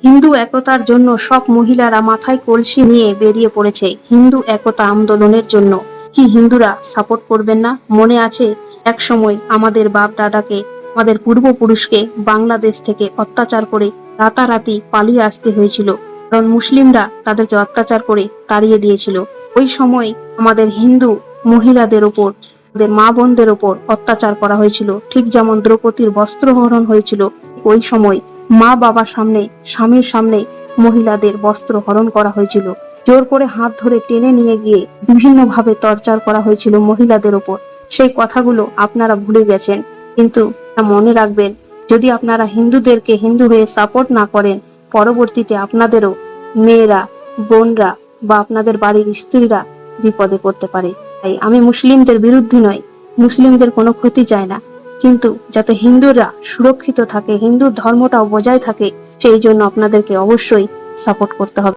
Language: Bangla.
হিন্দু একতার জন্য সব মহিলারা মাথায় কলসি নিয়ে বেরিয়ে পড়েছে হিন্দু একতা আন্দোলনের জন্য। কি হিন্দুরা সাপোর্ট করবেন না? মনে আছে এক সময় আমাদের বাপ দাদাকে, আমাদের পূর্বপুরুষকে বাংলাদেশ থেকে অত্যাচার করে রাতারাতি পালিয়ে আসতে হয়েছিল, কারণ মুসলিমরা তাদেরকে অত্যাচার করে তাড়িয়ে দিয়েছিল। ওই সময় আমাদের হিন্দু মহিলাদের ওপর, আমাদের মা বোনদের ওপর অত্যাচার করা হয়েছিল, ঠিক যেমন দ্রৌপদীর বস্ত্রহরণ হয়েছিল। ওই সময় মা বাবার সামনে, স্বামীর সামনে মহিলাদের বস্ত্র হরণ করা হয়েছিল, জোর করে হাত ধরে টেনে নিয়ে গিয়ে বিভিন্ন ভাবে টর্চার করা হয়েছিল মহিলাদের ওপর। সেই কথাগুলো আপনারা ভুলে গেছেন, কিন্তু মনে রাখবেন, যদি আপনারা হিন্দুদেরকে হিন্দু হয়ে সাপোর্ট না করেন, পরবর্তীতে আপনাদেরও মেয়েরা, বোনরা বা আপনাদের বাড়ির স্ত্রীরা বিপদে পড়তে পারে। তাই আমি মুসলিমদের বিরুদ্ধে নয়, মুসলিমদের কোনো ক্ষতি চাই না, কিন্তু যাতে হিন্দুরা সুরক্ষিত থাকে, হিন্দুর ধর্মটাও বজায় থাকে, সেই জন্য আপনাদেরকে অবশ্যই সাপোর্ট করতে হবে।